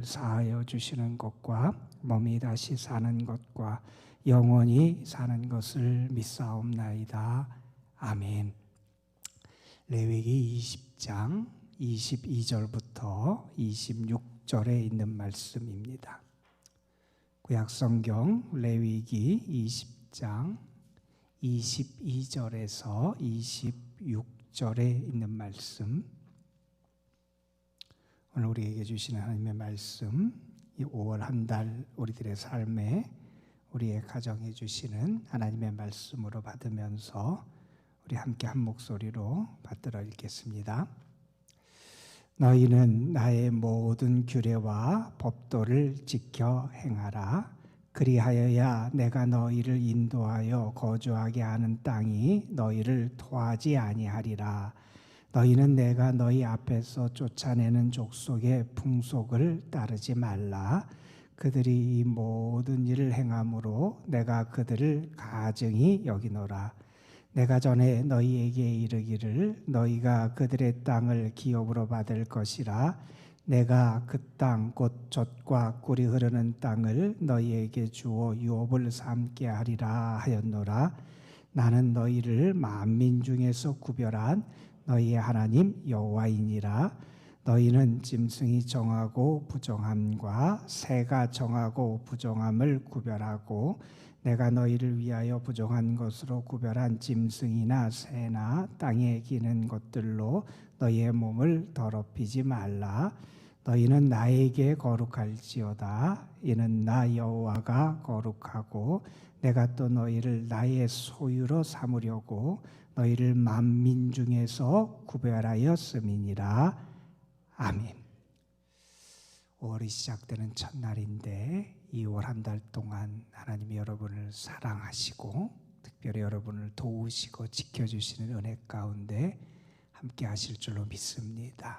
사하여 주시는 것과 몸이 다시 사는 것과 영원히 사는 것을 믿사옵나이다. 아멘. 레위기 20장 22절부터 26절에 있는 말씀입니다. 구약성경 레위기 20장 22절에서 26절에 있는 말씀, 오늘 우리에게 주시는 하나님의 말씀, 이 5월 한 달 우리들의 삶에 우리의 가정에 주시는 하나님의 말씀으로 받으면서 우리 함께 한 목소리로 받들어 읽겠습니다. 너희는 나의 모든 규례와 법도를 지켜 행하라. 그리하여야 내가 너희를 인도하여 거주하게 하는 땅이 너희를 토하지 아니하리라. 너희는 내가 너희 앞에서 쫓아내는 족속의 풍속을 따르지 말라. 그들이 이 모든 일을 행함으로 내가 그들을 가증히 여기노라. 내가 전에 너희에게 이르기를 너희가 그들의 땅을 기업으로 받을 것이라. 내가 그 땅 곧 젖과 꿀이 흐르는 땅을 너희에게 주어 유업을 삼게 하리라 하였노라. 나는 너희를 만민 중에서 구별한 너희의 하나님 여호와이니라. 너희는 짐승이 정하고 부정함과 새가 정하고 부정함을 구별하고 내가 너희를 위하여 부정한 것으로 구별한 짐승이나 새나 땅에 기는 것들로 너희의 몸을 더럽히지 말라. 너희는 나에게 거룩할지어다. 이는 나 여호와가 거룩하고 내가 또 너희를 나의 소유로 삼으려고 너희를 만민 중에서 구별하였음이니라. 아멘. 5월이 시작되는 첫날인데 2월 한 달 동안 하나님이 여러분을 사랑하시고 특별히 여러분을 도우시고 지켜주시는 은혜 가운데 함께 하실 줄로 믿습니다.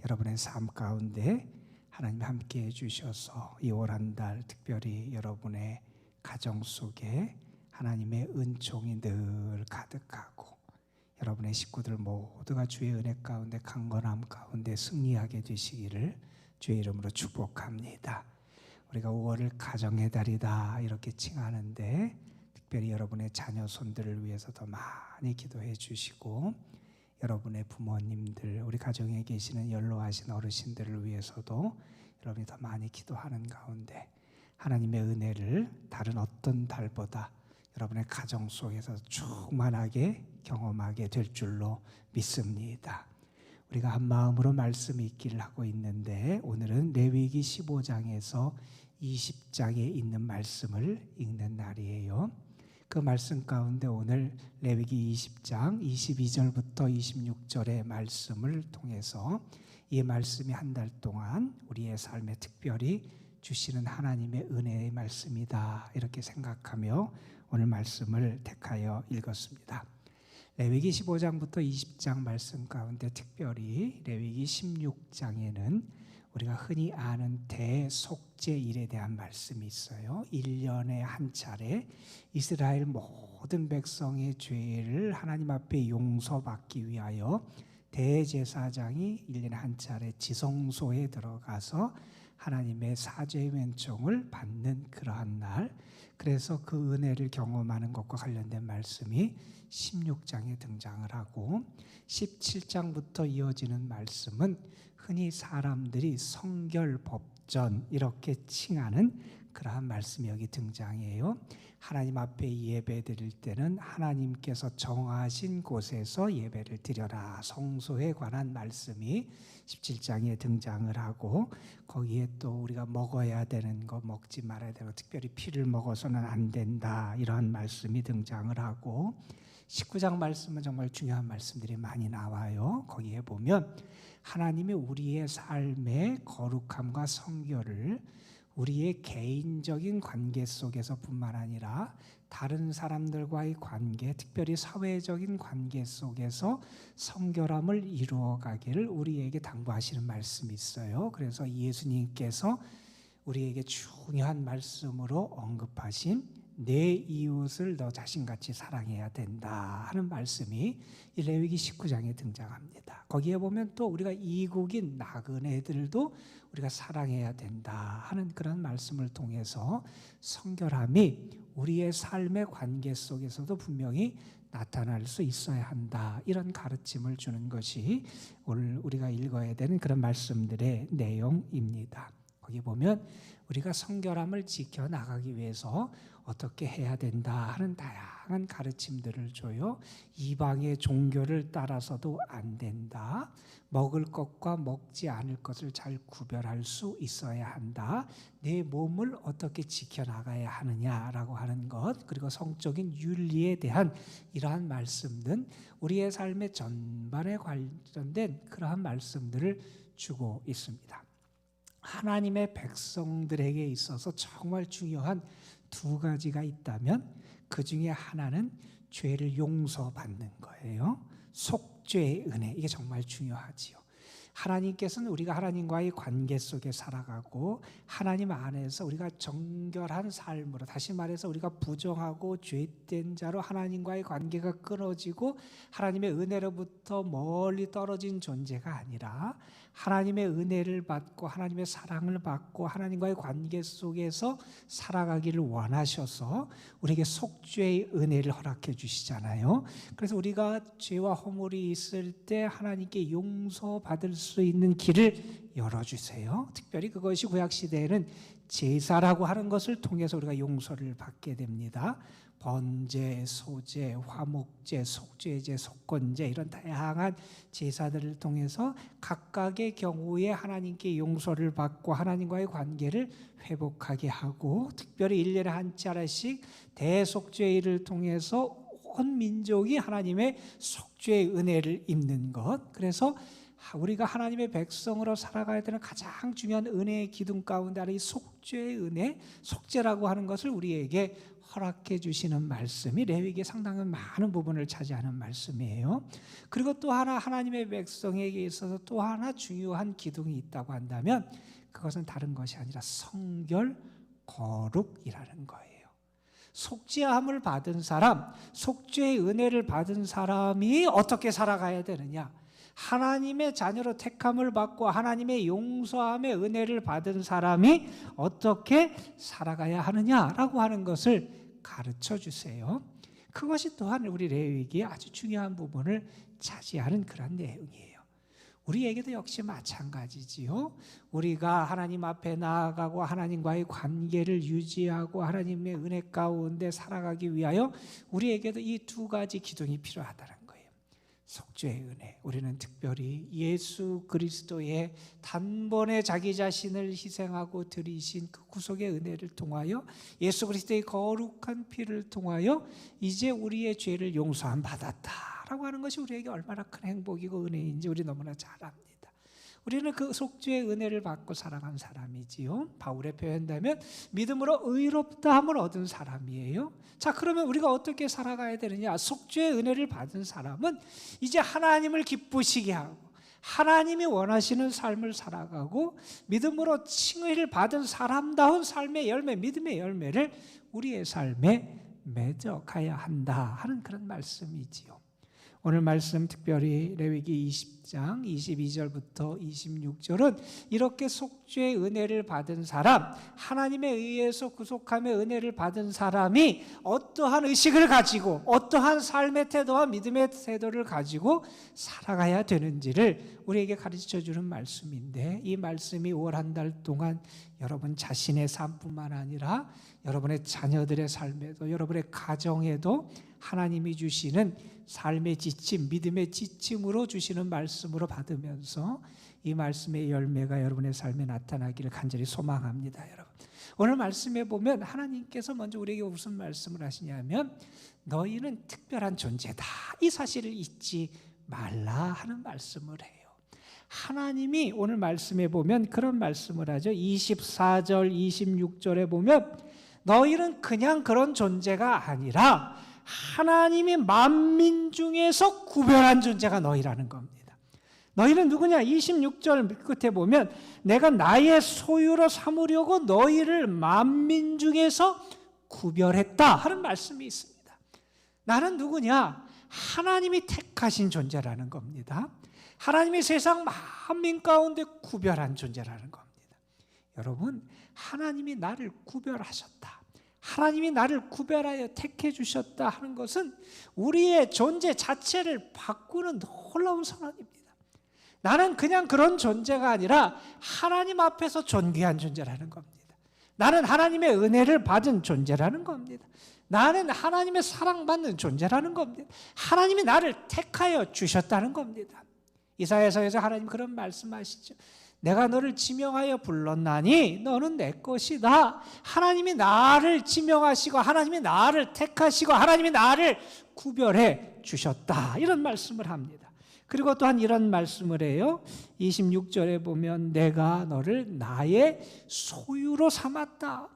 여러분의 삶 가운데 하나님 함께 해주셔서 2월 한 달 특별히 여러분의 가정 속에 하나님의 은총이 늘 가득하고 여러분의 식구들 모두가 주의 은혜 가운데 강건함 가운데 승리하게 되시기를 주의 이름으로 축복합니다. 우리가 5월을 가정의 달이다 이렇게 칭하는데 특별히 여러분의 자녀 손들을 위해서 더 많이 기도해 주시고 여러분의 부모님들, 우리 가정에 계시는 연로하신 어르신들을 위해서도 여러분이 더 많이 기도하는 가운데 하나님의 은혜를 다른 어떤 달보다 여러분의 가정 속에서 충만하게 경험하게 될 줄로 믿습니다. 우리가 한 마음으로 말씀 읽기를 하고 있는데 오늘은 레위기 15장에서 20장에 있는 말씀을 읽는 날이에요. 그 말씀 가운데 오늘 레위기 20장 22절부터 26절의 말씀을 통해서 이 말씀이 한 달 동안 우리의 삶에 특별히 주시는 하나님의 은혜의 말씀이다 이렇게 생각하며 오늘 말씀을 택하여 읽었습니다. 레위기 15장부터 20장 말씀 가운데 특별히 레위기 16장에는 우리가 흔히 아는 대속죄일에 대한 말씀이 있어요. 1년에 한 차례 이스라엘 모든 백성의 죄를 하나님 앞에 용서받기 위하여 대제사장이 1년에 한 차례 지성소에 들어가서 하나님의 사죄의 은총을 받는 그러한 날, 그래서 그 은혜를 경험하는 것과 관련된 말씀이 16장에 등장을 하고 17장부터 이어지는 말씀은 흔히 사람들이 성결법전 이렇게 칭하는 그러한 말씀이 여기 등장해요. 하나님 앞에 예배 드릴 때는 하나님께서 정하신 곳에서 예배를 드려라, 성소에 관한 말씀이 17장에 등장을 하고 거기에 또 우리가 먹어야 되는 거, 먹지 말아야 되고 특별히 피를 먹어서는 안 된다 이러한 말씀이 등장을 하고 19장 말씀은 정말 중요한 말씀들이 많이 나와요. 거기에 보면 하나님이 우리의 삶의 거룩함과 성결을 우리의 개인적인 관계 속에서 뿐만 아니라 다른 사람들과의 관계, 특별히 사회적인 관계 속에서 성결함을 이루어가기를 우리에게 당부하시는 말씀이 있어요. 그래서 예수님께서 우리에게 중요한 말씀으로 언급하신 내 이웃을 너 자신같이 사랑해야 된다 하는 말씀이 이 레위기 19장에 등장합니다. 거기에 보면 또 우리가 이국인 나그네들도 우리가 사랑해야 된다 하는 그런 말씀을 통해서 성결함이 우리의 삶의 관계 속에서도 분명히 나타날 수 있어야 한다, 이런 가르침을 주는 것이 오늘 우리가 읽어야 되는 그런 말씀들의 내용입니다. 거기 보면 우리가 성결함을 지켜나가기 위해서 어떻게 해야 된다 하는 다양한 가르침들을 줘요. 이방의 종교를 따라서도 안 된다. 먹을 것과 먹지 않을 것을 잘 구별할 수 있어야 한다. 내 몸을 어떻게 지켜나가야 하느냐라고 하는 것, 그리고 성적인 윤리에 대한 이러한 말씀은 우리의 삶의 전반에 관련된 그러한 말씀들을 주고 있습니다. 하나님의 백성들에게 있어서 정말 중요한 두 가지가 있다면 그 중에 하나는 죄를 용서받는 거예요. 속죄의 은혜, 이게 정말 중요하지요. 하나님께서는 우리가 하나님과의 관계 속에 살아가고 하나님 안에서 우리가 정결한 삶으로, 다시 말해서 우리가 부정하고 죄된 자로 하나님과의 관계가 끊어지고 하나님의 은혜로부터 멀리 떨어진 존재가 아니라 하나님의 은혜를 받고 하나님의 사랑을 받고 하나님과의 관계 속에서 살아가기를 원하셔서 우리에게 속죄의 은혜를 허락해 주시잖아요. 그래서 우리가 죄와 허물이 있을 때 하나님께 용서받을 수 있는 길을 열어주세요. 특별히 그것이 구약시대에는 제사라고 하는 것을 통해서 우리가 용서를 받게 됩니다. 번제, 소제, 화목제, 속죄제, 속건제, 이런 다양한 제사들을 통해서 각각의 경우에 하나님께 용서를 받고 하나님과의 관계를 회복하게 하고, 특별히 1년에 한 차례씩 대속죄일을 통해서 온 민족이 하나님의 속죄의 은혜를 입는 것. 그래서 우리가 하나님의 백성으로 살아가야 되는 가장 중요한 은혜의 기둥 가운데 하나 이 속죄의 은혜, 속죄라고 하는 것을 우리에게 허락해 주시는 말씀이 레위기의 상당히 많은 부분을 차지하는 말씀이에요. 그리고 또 하나 하나님의 백성에게 있어서 또 하나 중요한 기둥이 있다고 한다면 그것은 다른 것이 아니라 성결, 거룩이라는 거예요. 속죄함을 받은 사람, 속죄의 은혜를 받은 사람이 어떻게 살아가야 되느냐? 하나님의 자녀로 택함을 받고 하나님의 용서함의 은혜를 받은 사람이 어떻게 살아가야 하느냐라고 하는 것을 가르쳐 주세요. 그것이 또한 우리 레위기의 아주 중요한 부분을 차지하는 그런 내용이에요. 우리에게도 역시 마찬가지지요. 우리가 하나님 앞에 나아가고 하나님과의 관계를 유지하고 하나님의 은혜 가운데 살아가기 위하여 우리에게도 이 두 가지 기둥이 필요하다는 거예요. 속죄의 은혜, 우리는 특별히 예수 그리스도의 단번에 자기 자신을 희생하고 드리신 그 구속의 은혜를 통하여 예수 그리스도의 거룩한 피를 통하여 이제 우리의 죄를 용서함 받았다라고 하는 것이 우리에게 얼마나 큰 행복이고 은혜인지 우리 너무나 잘 압니다. 우리는 그 속죄의 은혜를 받고 살아간 사람이지요. 바울의 표현다면 믿음으로 의롭다함을 얻은 사람이에요. 자, 그러면 우리가 어떻게 살아가야 되느냐? 속죄의 은혜를 받은 사람은 이제 하나님을 기쁘시게 하고 하나님이 원하시는 삶을 살아가고 믿음으로 칭의를 받은 사람다운 삶의 열매, 믿음의 열매를 우리의 삶에 맺어가야 한다 하는 그런 말씀이지요. 오늘 말씀 특별히 레위기 20장 22절부터 26절은 이렇게 속죄의 은혜를 받은 사람, 하나님에 의해서 구속함의 은혜를 받은 사람이 어떠한 의식을 가지고 어떠한 삶의 태도와 믿음의 태도를 가지고 살아가야 되는지를 우리에게 가르쳐주는 말씀인데, 이 말씀이 5월 한 달 동안 여러분 자신의 삶뿐만 아니라 여러분의 자녀들의 삶에도 여러분의 가정에도 하나님이 주시는 삶의 지침, 믿음의 지침으로 주시는 말씀으로 받으면서 이 말씀의 열매가 여러분의 삶에 나타나기를 간절히 소망합니다. 여러분, 오늘 말씀에 보면 하나님께서 먼저 우리에게 무슨 말씀을 하시냐면 너희는 특별한 존재다, 이 사실을 잊지 말라 하는 말씀을 해요. 하나님이 오늘 말씀에 보면 그런 말씀을 하죠. 24절 26절에 보면 너희는 그냥 그런 존재가 아니라 하나님이 만민 중에서 구별한 존재가 너희라는 겁니다. 너희는 누구냐? 26절 끝에 보면 내가 나의 소유로 삼으려고 너희를 만민 중에서 구별했다 하는 말씀이 있습니다. 나는 누구냐? 하나님이 택하신 존재라는 겁니다. 하나님이 세상 만민 가운데 구별한 존재라는 겁니다. 여러분, 하나님이 나를 구별하셨다, 하나님이 나를 구별하여 택해 주셨다 하는 것은 우리의 존재 자체를 바꾸는 놀라운 선언입니다. 나는 그냥 그런 존재가 아니라 하나님 앞에서 존귀한 존재라는 겁니다. 나는 하나님의 은혜를 받은 존재라는 겁니다. 나는 하나님의 사랑받는 존재라는 겁니다. 하나님이 나를 택하여 주셨다는 겁니다. 이사야서에서 하나님 그런 말씀하시죠. 내가 너를 지명하여 불렀나니 너는 내 것이다. 하나님이 나를 지명하시고 하나님이 나를 택하시고 하나님이 나를 구별해 주셨다, 이런 말씀을 합니다. 그리고 또한 이런 말씀을 해요. 26절에 보면 내가 너를 나의 소유로 삼았다.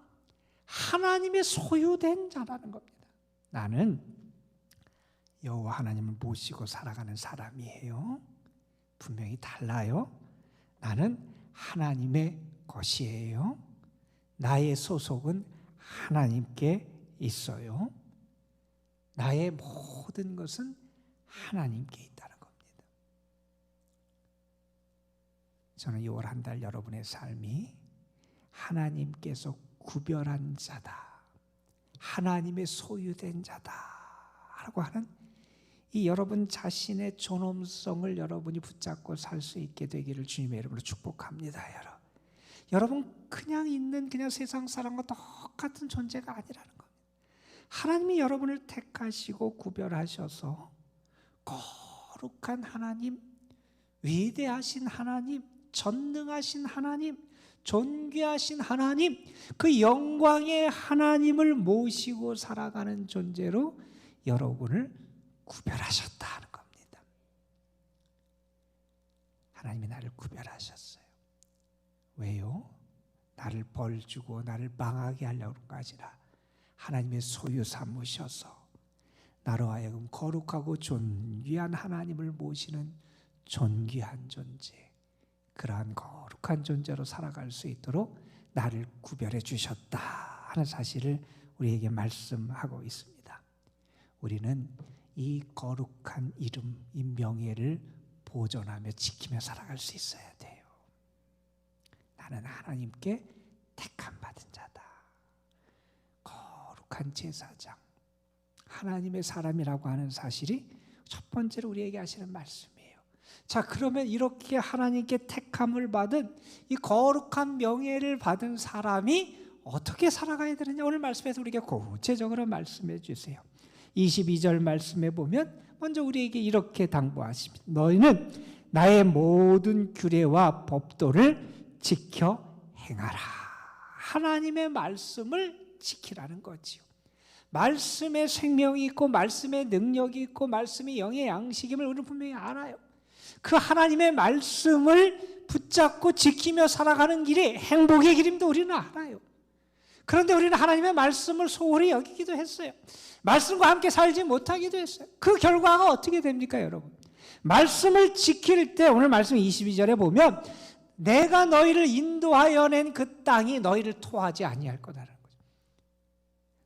하나님의 소유된 자라는 겁니다. 나는 여호와 하나님을 모시고 살아가는 사람이에요. 분명히 달라요. 나는 하나님의 것이에요. 나의 소속은 하나님께 있어요. 나의 모든 것은 하나님께 있다는 겁니다. 저는 6월 한 달 여러분의 삶이 하나님께서 구별한 자다, 하나님의 소유된 자다 라고 하는 이 여러분 자신의 존엄성을 여러분이 붙잡고 살 수 있게 되기를 주님의 이름으로 축복합니다. 여러분 그냥 있는 그냥 세상 사람과 똑같은 존재가 아니라는 겁니다. 하나님이 여러분을 택하시고 구별하셔서 거룩한 하나님, 위대하신 하나님, 전능하신 하나님, 존귀하신 하나님, 그 영광의 하나님을 모시고 살아가는 존재로 여러분을 구별하셨다는 겁니다. 하나님이 나를 구별하셨어요. 왜요? 나를 벌주고 나를 망하게 하려는 거 아니라 하나님의 소유 삼으셔서 나로 하여금 거룩하고 존귀한 하나님을 모시는 존귀한 존재, 그러한 거룩한 존재로 살아갈 수 있도록 나를 구별해 주셨다 하는 사실을 우리에게 말씀하고 있습니다. 우리는 이 거룩한 이름, 이 명예를 보존하며 지키며 살아갈 수 있어야 돼요. 나는 하나님께 택함 받은 자다, 거룩한 제사장, 하나님의 사람이라고 하는 사실이 첫 번째로 우리에게 하시는 말씀이에요. 자, 그러면 이렇게 하나님께 택함을 받은 이 거룩한 명예를 받은 사람이 어떻게 살아가야 되느냐, 오늘 말씀에서 우리에게 구체적으로 말씀해 주세요. 22절 말씀에 보면 먼저 우리에게 이렇게 당부하십니다. 너희는 나의 모든 규례와 법도를 지켜 행하라. 하나님의 말씀을 지키라는 거지요. 말씀에 생명이 있고 말씀에 능력이 있고 말씀이 영의 양식임을 우리는 분명히 알아요. 그 하나님의 말씀을 붙잡고 지키며 살아가는 길이 행복의 길임도 우리는 알아요. 그런데 우리는 하나님의 말씀을 소홀히 여기기도 했어요. 말씀과 함께 살지 못하기도 했어요. 그 결과가 어떻게 됩니까, 여러분? 말씀을 지킬 때 오늘 말씀 22절에 보면 내가 너희를 인도하여 낸 그 땅이 너희를 토하지 아니할 거다라는 거죠.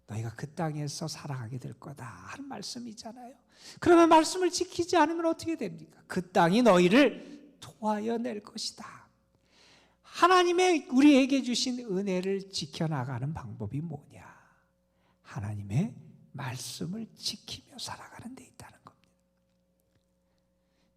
너희가 그 땅에서 살아가게 될 거다 하는 말씀이잖아요. 그러면 말씀을 지키지 않으면 어떻게 됩니까? 그 땅이 너희를 토하여 낼 것이다. 하나님의 우리에게 주신 은혜를 지켜나가는 방법이 뭐냐? 하나님의 말씀을 지키며 살아가는 데 있다는 겁니다.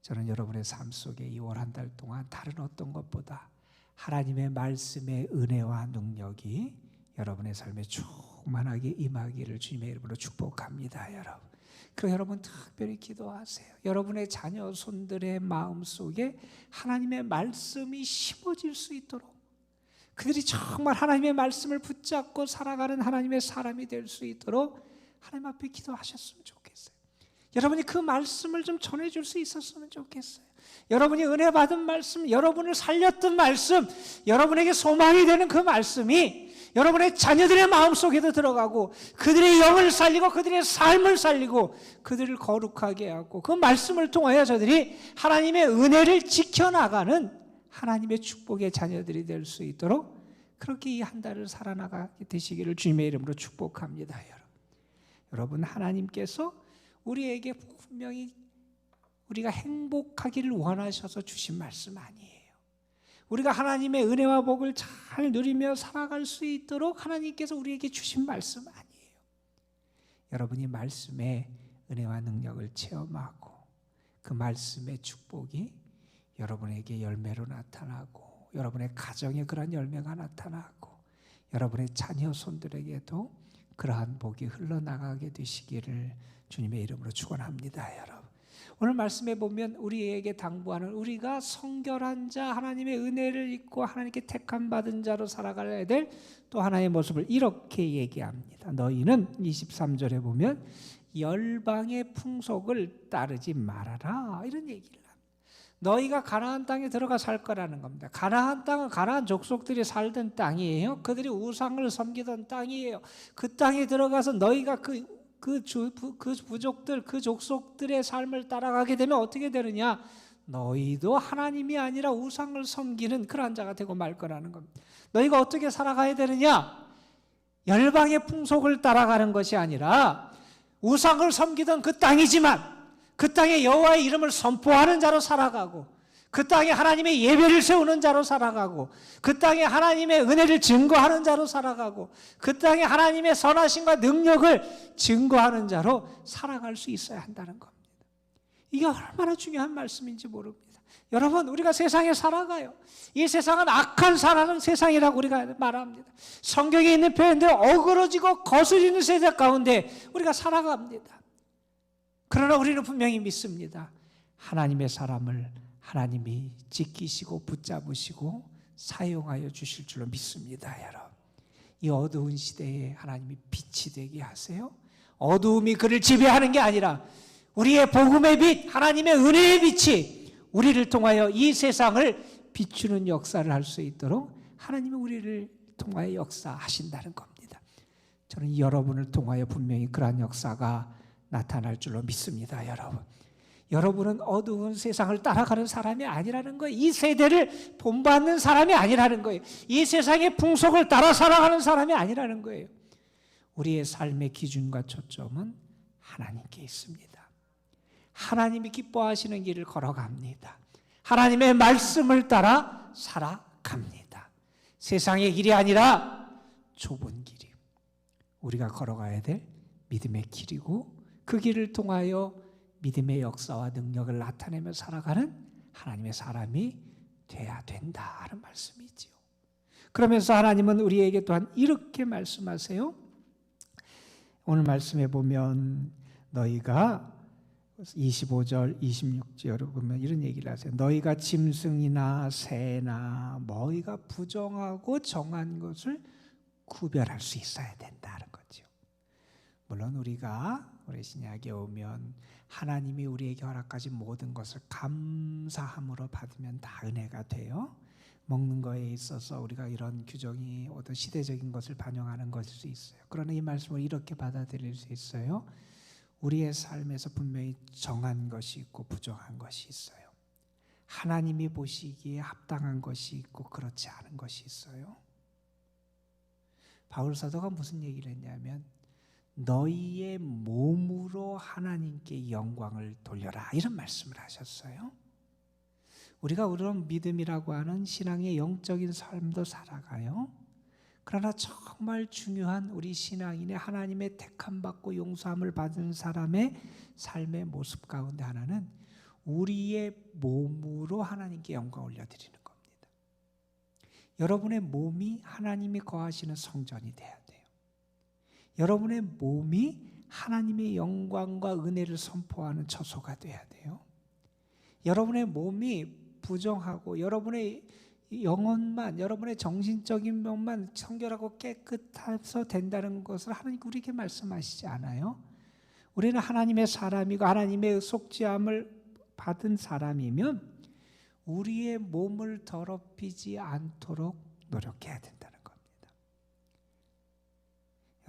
저는 여러분의 삶 속에 2월 한 달 동안 다른 어떤 것보다 하나님의 말씀의 은혜와 능력이 여러분의 삶에 충만하게 임하기를 주님의 이름으로 축복합니다, 여러분. 그리고 여러분 특별히 기도하세요. 여러분의 자녀 손들의 마음속에 하나님의 말씀이 심어질 수 있도록, 그들이 정말 하나님의 말씀을 붙잡고 살아가는 하나님의 사람이 될 수 있도록 하나님 앞에 기도하셨으면 좋겠어요. 여러분이 그 말씀을 좀 전해줄 수 있었으면 좋겠어요. 여러분이 은혜 받은 말씀, 여러분을 살렸던 말씀, 여러분에게 소망이 되는 그 말씀이 여러분의 자녀들의 마음속에도 들어가고 그들의 영을 살리고 그들의 삶을 살리고 그들을 거룩하게 하고 그 말씀을 통하여 저들이 하나님의 은혜를 지켜나가는 하나님의 축복의 자녀들이 될 수 있도록 그렇게 이 한 달을 살아나가게 되시기를 주님의 이름으로 축복합니다. 여러분, 하나님께서 우리에게 분명히 우리가 행복하기를 원하셔서 주신 말씀 아니에요. 우리가 하나님의 은혜와 복을 잘 누리며 살아갈 수 있도록 하나님께서 우리에게 주신 말씀 아니에요. 여러분이 말씀의 은혜와 능력을 체험하고 그 말씀의 축복이 여러분에게 열매로 나타나고 여러분의 가정에 그러한 열매가 나타나고 여러분의 자녀 손들에게도 그러한 복이 흘러나가게 되시기를 주님의 이름으로 축원합니다. 여러분, 오늘 말씀에 보면 우리에게 당부하는 우리가 성결한 자, 하나님의 은혜를 입고 하나님께 택함 받은 자로 살아가야 될 또 하나의 모습을 이렇게 얘기합니다. 너희는 23절에 보면 열방의 풍속을 따르지 말아라, 이런 얘기를 합니다. 너희가 가나안 땅에 들어가 살 거라는 겁니다. 가나안 땅은 가나안 족속들이 살던 땅이에요. 그들이 우상을 섬기던 땅이에요. 그 땅에 들어가서 너희가 그 부족들, 그 족속들의 삶을 따라가게 되면 어떻게 되느냐? 너희도 하나님이 아니라 우상을 섬기는 그러한 자가 되고 말 거라는 겁니다. 너희가 어떻게 살아가야 되느냐? 열방의 풍속을 따라가는 것이 아니라 우상을 섬기던 그 땅이지만 그 땅에 여호와의 이름을 선포하는 자로 살아가고 그 땅에 하나님의 예배를 세우는 자로 살아가고 그 땅에 하나님의 은혜를 증거하는 자로 살아가고 그 땅에 하나님의 선하심과 능력을 증거하는 자로 살아갈 수 있어야 한다는 겁니다. 이게 얼마나 중요한 말씀인지 모릅니다. 여러분, 우리가 세상에 살아가요. 이 세상은 악한 사람은 세상이라고 우리가 말합니다. 성경에 있는 표현대로 어그러지고 거스리는 세대 가운데 우리가 살아갑니다. 그러나 우리는 분명히 믿습니다. 하나님의 사람을 하나님이 지키시고 붙잡으시고 사용하여 주실 줄로 믿습니다. 여러분, 이 어두운 시대에 하나님이 빛이 되게 하세요. 어두움이 그를 지배하는 게 아니라 우리의 복음의 빛, 하나님의 은혜의 빛이 우리를 통하여 이 세상을 비추는 역사를 할 수 있도록 하나님이 우리를 통하여 역사하신다는 겁니다. 저는 여러분을 통하여 분명히 그러한 역사가 나타날 줄로 믿습니다. 여러분은 어두운 세상을 따라가는 사람이 아니라는 거예요. 이 세대를 본받는 사람이 아니라는 거예요. 이 세상의 풍속을 따라 살아가는 사람이 아니라는 거예요. 우리의 삶의 기준과 초점은 하나님께 있습니다. 하나님이 기뻐하시는 길을 걸어갑니다. 하나님의 말씀을 따라 살아갑니다. 세상의 길이 아니라 좁은 길이 우리가 걸어가야 될 믿음의 길이고 그 길을 통하여 믿음의 역사와 능력을 나타내며 살아가는 하나님의 사람이 돼야 된다 하는 말씀이지요. 그러면서 하나님은 우리에게 또한 이렇게 말씀하세요. 오늘 말씀에 보면 너희가 25절, 26절을 보면 이런 얘기를 하세요. 너희가 짐승이나 새나 너희가 부정하고 정한 것을 구별할 수 있어야 된다는 거죠. 물론 우리가 우리 신약에 오면 하나님이 우리에게 허락하신 모든 것을 감사함으로 받으면 다 은혜가 돼요. 먹는 거에 있어서 우리가 이런 규정이 어떤 시대적인 것을 반영하는 것일 수 있어요. 그러나 이 말씀을 이렇게 받아들일 수 있어요. 우리의 삶에서 분명히 정한 것이 있고 부정한 것이 있어요. 하나님이 보시기에 합당한 것이 있고 그렇지 않은 것이 있어요. 바울 사도가 무슨 얘기를 했냐면 너희의 몸으로 하나님께 영광을 돌려라 이런 말씀을 하셨어요. 우리가 그런 믿음이라고 하는 신앙의 영적인 삶도 살아가요. 그러나 정말 중요한 우리 신앙인의 하나님의 택함받고 용서함을 받은 사람의 삶의 모습 가운데 하나는 우리의 몸으로 하나님께 영광 올려드리는 겁니다. 여러분의 몸이 하나님이 거하시는 성전이 돼야 돼요. 여러분의 몸이 하나님의 영광과 은혜를 선포하는 처소가 돼야 돼요. 여러분의 몸이 부정하고 여러분의 영혼만, 여러분의 정신적인 면만 청결하고 깨끗해서 된다는 것을 하나님께 우리에게 말씀하시지 않아요? 우리는 하나님의 사람이고 하나님의 속죄함을 받은 사람이면 우리의 몸을 더럽히지 않도록 노력해야 된다는 겁니다.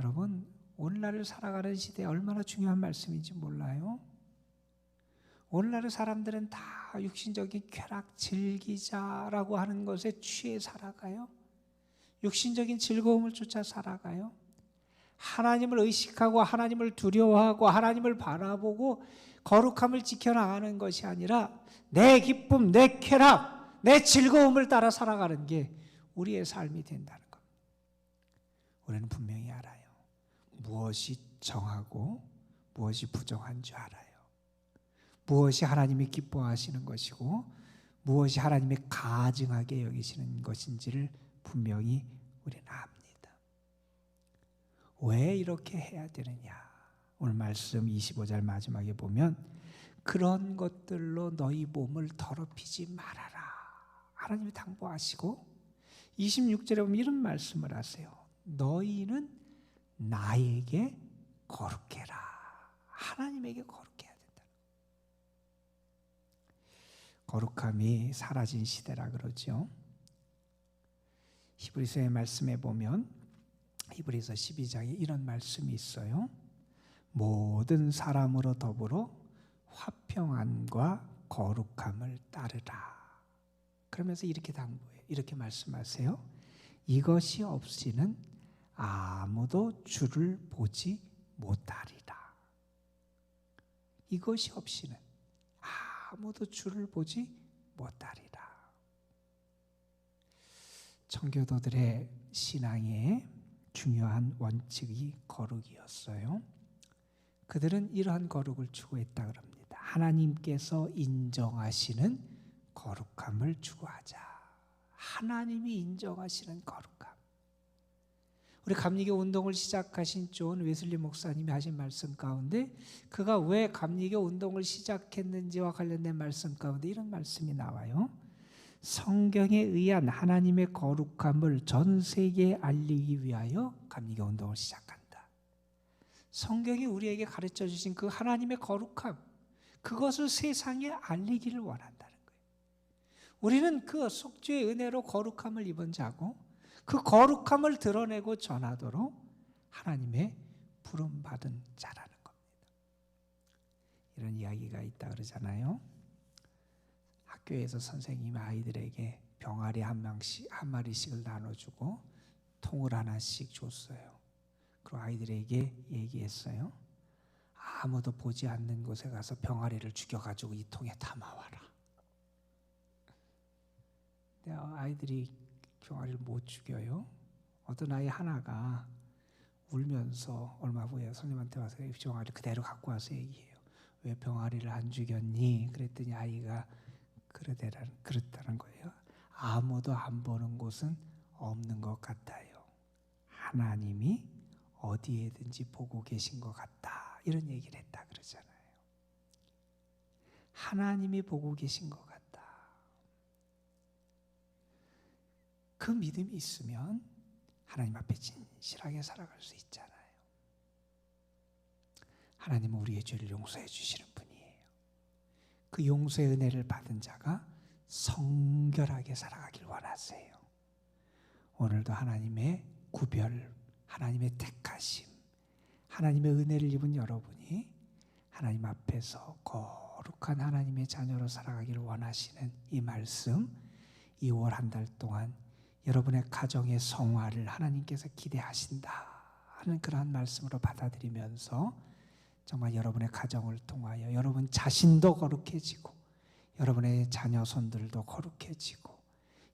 여러분, 오늘날을 살아가는 시대에 얼마나 중요한 말씀인지 몰라요? 오늘날의 사람들은 다 육신적인 쾌락, 즐기자라고 하는 것에 취해 살아가요. 육신적인 즐거움을 쫓아 살아가요? 하나님을 의식하고 하나님을 두려워하고 하나님을 바라보고 거룩함을 지켜나가는 것이 아니라 내 기쁨, 내 쾌락, 내 즐거움을 따라 살아가는 게 우리의 삶이 된다는 것. 우리는 분명히 알아요. 무엇이 정하고 무엇이 부정한 줄 알아요. 무엇이 하나님이 기뻐하시는 것이고 무엇이 하나님이 가증하게 여기시는 것인지를 분명히 우리는 압니다. 왜 이렇게 해야 되느냐? 오늘 말씀 25절 마지막에 보면 그런 것들로 너희 몸을 더럽히지 말아라. 하나님이 당부하시고 26절에 보면 이런 말씀을 하세요. 너희는 나에게 거룩해라. 하나님에게 거룩해야 된다. 거룩함이 사라진 시대라 그러죠. 히브리서의 말씀에 보면 히브리서 12장에 이런 말씀이 있어요. 모든 사람으로 더불어 화평함과 거룩함을 따르라. 그러면서 이렇게 당부해요. 이렇게 말씀하세요. 이것이 없이는 아무도 주를 보지 못하리라. 이것이 없이는 아무도 주를 보지 못하리라. 청교도들의 신앙의 중요한 원칙이 거룩이었어요. 그들은 이러한 거룩을 추구했다 그럽니다. 하나님께서 인정하시는 거룩함을 추구하자. 하나님이 인정하시는 거룩함. 우리 감리교 운동을 시작하신 존 웨슬리 목사님이 하신 말씀 가운데 그가 왜 감리교 운동을 시작했는지와 관련된 말씀 가운데 이런 말씀이 나와요. 성경에 의한 하나님의 거룩함을 전 세계에 알리기 위하여 감리교 운동을 시작한다. 성경이 우리에게 가르쳐 주신 그 하나님의 거룩함, 그것을 세상에 알리기를 원한다는 거예요. 우리는 그 속죄의 은혜로 거룩함을 입은 자고 그 거룩함을 드러내고 전하도록 하나님의 부름받은 자라는 겁니다. 이런 이야기가 있다 그러잖아요. 학교에서 선생님이 아이들에게 병아리 한 마리씩을 나눠주고 통을 하나씩 줬어요. 그리고 아이들에게 얘기했어요. 아무도 보지 않는 곳에 가서 병아리를 죽여가지고 이 통에 담아와라. 근데 아이들이 병아리를 못 죽여요. 어떤 아이 하나가 울면서 얼마 후에 선생님한테 와서 병아리를 그대로 갖고 와서 얘기해요. 왜 병아리를 안 죽였니? 그랬더니 아이가 그렇다는 거예요. 아무도 안 보는 곳은 없는 것 같아요. 하나님이 어디에든지 보고 계신 것 같다. 이런 얘기를 했다 그러잖아요. 하나님이 보고 계신 것 같다. 그 믿음이 있으면 하나님 앞에 진실하게 살아갈 수 있잖아요. 하나님은 우리의 죄를 용서해 주시는 분이에요. 그 용서의 은혜를 받은 자가 성결하게 살아가길 원하세요. 오늘도 하나님의 구별, 하나님의 택하심, 하나님의 은혜를 입은 여러분이 하나님 앞에서 거룩한 하나님의 자녀로 살아가기를 원하시는 이 말씀, 2월 한 달 동안 여러분의 가정의 성화를 하나님께서 기대하신다 하는 그러한 말씀으로 받아들이면서 정말 여러분의 가정을 통하여 여러분 자신도 거룩해지고 여러분의 자녀손들도 거룩해지고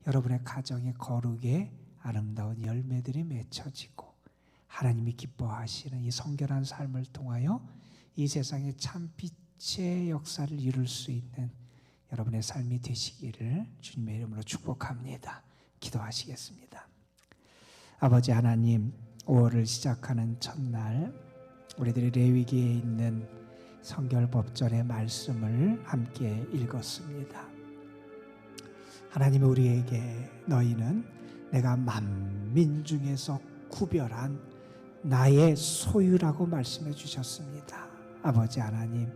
여러분의 가정의 거룩의 아름다운 열매들이 맺혀지고 하나님이 기뻐하시는 이 성결한 삶을 통하여 이 세상에 참 빛의 역사를 이룰 수 있는 여러분의 삶이 되시기를 주님의 이름으로 축복합니다. 기도하시겠습니다. 아버지 하나님, 5월을 시작하는 첫날 우리들이 레위기에 있는 성결법전의 말씀을 함께 읽었습니다. 하나님이 우리에게 너희는 내가 만민 중에서 구별한 나의 소유라고 말씀해 주셨습니다. 아버지 하나님,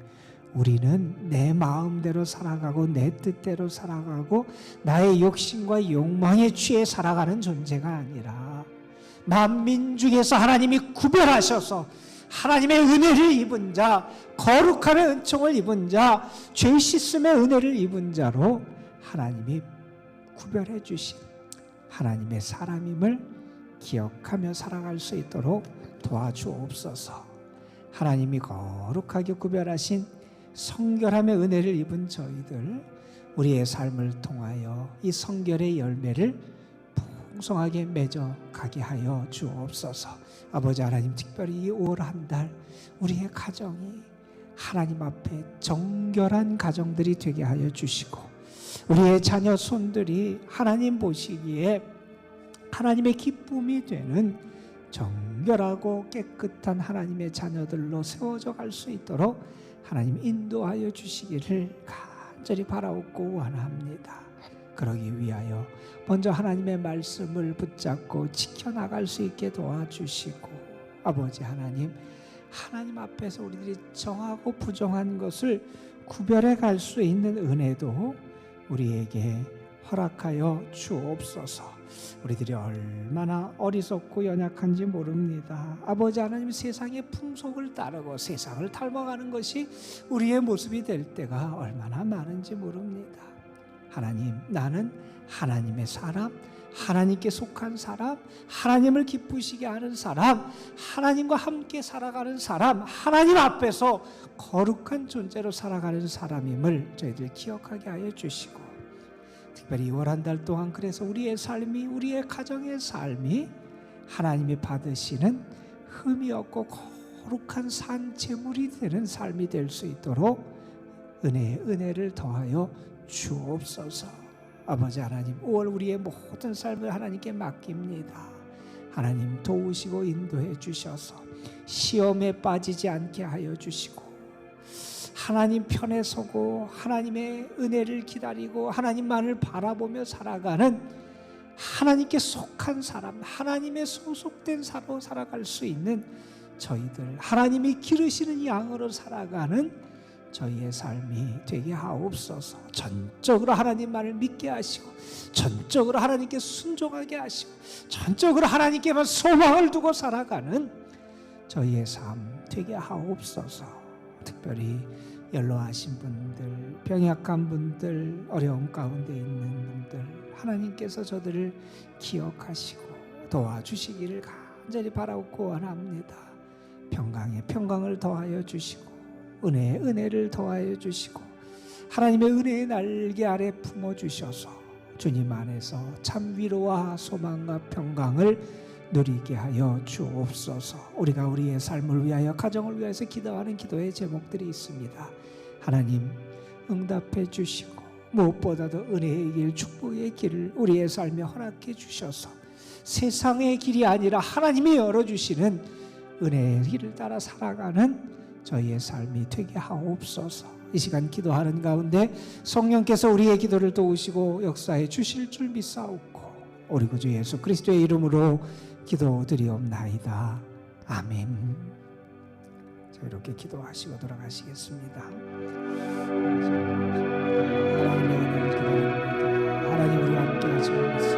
우리는 내 마음대로 살아가고 내 뜻대로 살아가고 나의 욕심과 욕망에 취해 살아가는 존재가 아니라 만민 중에서 하나님이 구별하셔서 하나님의 은혜를 입은 자, 거룩함의 은총을 입은 자, 죄 씻음의 은혜를 입은 자로 하나님이 구별해 주신 하나님의 사람임을 기억하며 살아갈 수 있도록 도와주옵소서. 하나님이 거룩하게 구별하신 성결함의 은혜를 입은 저희들, 우리의 삶을 통하여 이 성결의 열매를 풍성하게 맺어가게 하여 주옵소서. 아버지 하나님, 특별히 이 5월 한 달 우리의 가정이 하나님 앞에 정결한 가정들이 되게 하여 주시고, 우리의 자녀 손들이 하나님 보시기에 하나님의 기쁨이 되는 정결하고 깨끗한 하나님의 자녀들로 세워져 갈 수 있도록 하나님 인도하여 주시기를 간절히 바라옵고 원합니다. 그러기 위하여 먼저 하나님의 말씀을 붙잡고 지켜나갈 수 있게 도와주시고, 아버지 하나님, 하나님 앞에서 우리들이 정하고 부정한 것을 구별해 갈 수 있는 은혜도 우리에게 허락하여 주옵소서. 우리들이 얼마나 어리석고 연약한지 모릅니다. 아버지 하나님, 세상의 풍속을 따르고 세상을 닮아가는 것이 우리의 모습이 될 때가 얼마나 많은지 모릅니다. 하나님, 나는 하나님의 사람, 하나님께 속한 사람, 하나님을 기쁘시게 하는 사람, 하나님과 함께 살아가는 사람, 하나님 앞에서 거룩한 존재로 살아가는 사람임을 저희들 기억하게 하여 주시고, 특별히 2월 한 달 동안 그래서 우리의 삶이, 우리의 가정의 삶이 하나님이 받으시는 흠이 없고 거룩한 산 제물이 되는 삶이 될 수 있도록 은혜를 더하여 주옵소서. 아버지 하나님, 5월 우리의 모든 삶을 하나님께 맡깁니다. 하나님 도우시고 인도해 주셔서 시험에 빠지지 않게 하여 주시고, 하나님 편에 서고 하나님의 은혜를 기다리고 하나님만을 바라보며 살아가는 하나님께 속한 사람, 하나님의 소속된 사람으로 살아갈 수 있는 저희들, 하나님이 기르시는 양으로 살아가는 저희의 삶이 되게 하옵소서. 전적으로 하나님만을 믿게 하시고, 전적으로 하나님께 순종하게 하시고, 전적으로 하나님께만 소망을 두고 살아가는 저희의 삶 되게 하옵소서. 특별히 연로하신 분들, 병약한 분들, 어려움 가운데 있는 분들, 하나님께서 저들을 기억하시고 도와주시기를 간절히 바라옵고 원합니다. 평강에 평강을 더하여 주시고, 은혜에 은혜를 더하여 주시고, 하나님의 은혜의 날개 아래 품어주셔서 주님 안에서 참 위로와 소망과 평강을 누리게 하여 주옵소서. 우리가 우리의 삶을 위하여, 가정을 위해서 기도하는 기도의 제목들이 있습니다. 하나님 응답해 주시고, 무엇보다도 은혜의 길, 축복의 길을 우리의 삶에 허락해 주셔서 세상의 길이 아니라 하나님이 열어주시는 은혜의 길을 따라 살아가는 저희의 삶이 되게 하옵소서. 이 시간 기도하는 가운데 성령께서 우리의 기도를 도우시고 역사해 주실 줄 믿사옵고, 우리 구주 예수 그리스도의 이름으로 기도드리옵나이다. 아멘. 자, 이렇게 기도하시고 돌아가시겠습니다. 하나님 우리와 함께 하시옵소서.